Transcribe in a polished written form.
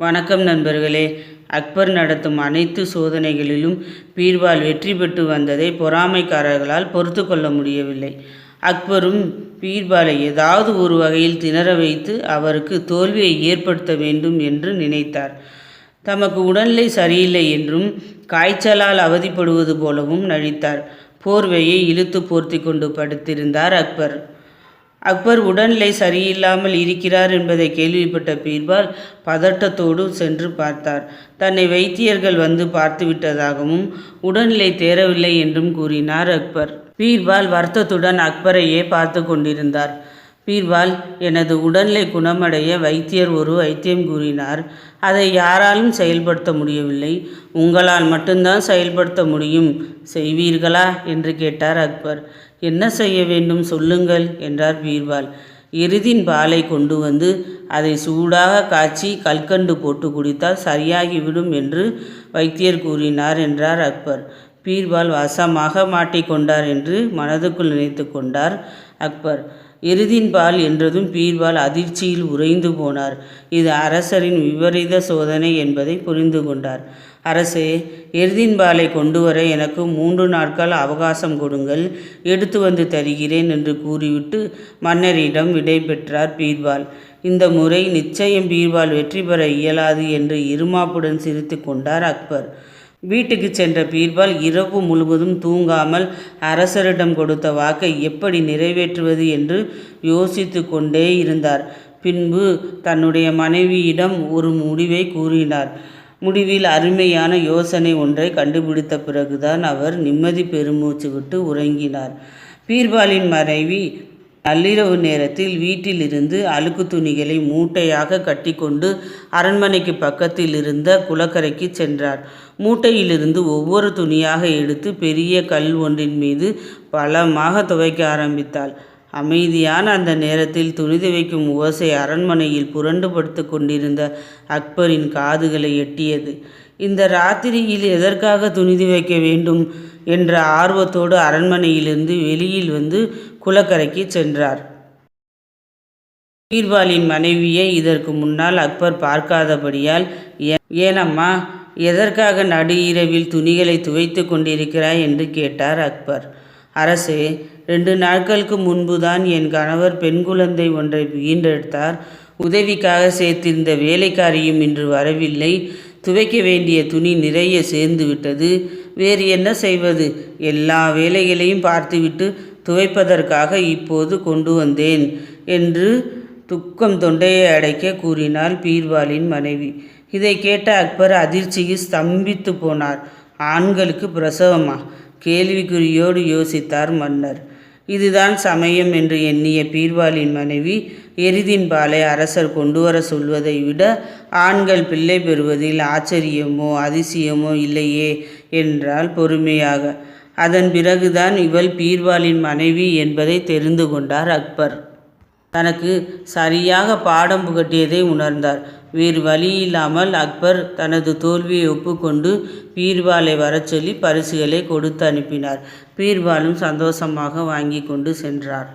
வணக்கம் நண்பர்களே. அக்பர் நடத்தும் அனைத்து சோதனைகளிலும் பீர்பால் வெற்றி பெற்று வந்ததை பொறாமைக்காரர்களால் பொறுத்து கொள்ள முடியவில்லை. அக்பரும் பீர்பாலை ஏதாவது ஒரு வகையில் திணற வைத்து அவருக்கு தோல்வியை ஏற்படுத்த வேண்டும் என்று நினைத்தார். தமக்கு உடல்நிலை சரியில்லை என்றும் காய்ச்சலால் அவதிப்படுவது போலவும் நடித்தார். போர்வையை இழுத்து போர்த்தி கொண்டு படுத்திருந்தார் அக்பர். அக்பர் உடல்நிலை சரியில்லாமல் இருக்கிறார் என்பதை கேள்விப்பட்ட பீர்பால் பதட்டத்தோடு சென்று பார்த்தார். தன்னை வைத்தியர்கள் வந்து பார்த்துவிட்டதாகவும் உடல்நிலை தேரவில்லை என்றும் கூறினார் அக்பர். பீர்பால் வருத்தத்துடன் அக்பரையே பார்த்து கொண்டிருந்தார். பீர்பால், எனது உடல்நிலை குணமடைய வைத்தியர் ஒரு வைத்தியம் கூறினார். அதை யாராலும் செயல்படுத்த முடியவில்லை. உங்களால் மட்டும்தான் செயல்படுத்த முடியும். செய்வீர்களா என்று கேட்டார் அக்பர். என்ன செய்ய வேண்டும் சொல்லுங்கள் என்றார் பீர்பால். எருதின் பாலை கொண்டு வந்து அதை சூடாக காய்ச்சி கல்கண்டு போட்டு குடித்தால் சரியாகிவிடும் என்று வைத்தியர் கூறினார் என்றார் அக்பர். பீர்பால் வசமாக மாட்டிக்கொண்டார் என்று மனதுக்குள் நினைத்து கொண்டார் அக்பர். எருதின் பால் என்றதும் பீர்பால் அதிர்ச்சியில் உறைந்து போனார். இது அரசரின் விபரீத சோதனை என்பதை புரிந்து கொண்டார். அரசே, எருதின் பாலை கொண்டு வர எனக்கு 3 நாட்கள் அவகாசம் கொடுங்கள், எடுத்து வந்து தருகிறேன் என்று கூறிவிட்டு மன்னரிடம் விடை பெற்றார் பீர்பால். இந்த முறை நிச்சயம் பீர்பால் வெற்றி பெற இயலாது என்று இருமாப்புடன் சிரித்து கொண்டார் அக்பர். வீட்டுக்கு சென்ற பீர்பால் இரவு முழுவதும் தூங்காமல் அரசரிடம் கொடுத்த வாக்கை எப்படி நிறைவேற்றுவது என்று யோசித்து கொண்டே இருந்தார். பின்பு தன்னுடைய மனைவியிடம் ஒரு முடிவை கூறினார். முடிவில் அருமையான யோசனை ஒன்றை கண்டுபிடித்த பிறகுதான் அவர் நிம்மதி பெருமூச்சு விட்டு உறங்கினார். பீர்பாலின் மனைவி நள்ளிரவு நேரத்தில் வீட்டிலிருந்து அழுக்கு துணிகளை மூட்டையாக கட்டிக்கொண்டு அரண்மனைக்கு பக்கத்தில் இருந்த குளக்கரைக்கு சென்றார். மூட்டையிலிருந்து ஒவ்வொரு துணியாக எடுத்து பெரிய கல் ஒன்றின் மீது பலமாக துவைக்க ஆரம்பித்தாள். அமைதியான அந்த நேரத்தில் துணி துவைக்கும் ஓசை அரண்மனையில் புரண்டு படுத்து கொண்டிருந்த அக்பரின் காதுகளை எட்டியது. இந்த ராத்திரியில் எதற்காக துணி துவைக்க வேண்டும் என்ற ஆர்வத்தோடு அரண்மனையிலிருந்து வெளியில் வந்து குளக்கரைக்கு சென்றார். பீர்பாலின் மனைவியை இதற்கு முன்னால் அக்பர் பார்க்காதபடியால், ஏனம்மா, எதற்காக நடு இரவில் துணிகளை துவைத்து கொண்டிருக்கிறாய் என்று கேட்டார் அக்பர். அரசே, 2 நாட்களுக்கு முன்புதான் என் கணவர் பெண் குழந்தை ஒன்றை ஈன்றெடுத்தார். உதவிக்காக சேர்த்திருந்த வேலைக்காரியும் இன்று வரவில்லை. துவைக்க வேண்டிய துணி நிறைய சேர்ந்து விட்டது. வேறு என்ன செய்வது? எல்லா வேலைகளையும் பார்த்துவிட்டு துவைப்பதற்காக இப்போது கொண்டு வந்தேன் என்று துக்கம் தொண்டையை அடைக்க கூறினாள் பீர்பாலின் மனைவி. இதை கேட்ட அக்பர் அதிர்ச்சியில் ஸ்தம்பித்து போனார். ஆண்களுக்கு பிரசவமா? கேள்விக்குறியோடு யோசித்தார் மன்னர். இதுதான் சமயம் என்று எண்ணிய பீர்பாலின் மனைவி, எருதின் பாலை அரசர் கொண்டு வர சொல்வதை விட ஆண்கள் பிள்ளை பெறுவதில் ஆச்சரியமோ அதிசயமோ இல்லையே என்றால் பொறுமையாக. அதன் பிறகுதான் இவள் பீர்பாலின் மனைவி என்பதை தெரிந்து கொண்டார் அக்பர். தனக்கு சரியாக பாடம் புகட்டியதை உணர்ந்தார். வேறு வழியில்லாமல் அக்பர் தனது தோல்வியை ஒப்புக்கொண்டு பீர்பாலை வரச் சொல்லி பரிசுகளை கொடுத்து அனுப்பினார். பீர்பாலும் சந்தோஷமாக வாங்கி கொண்டு சென்றார்.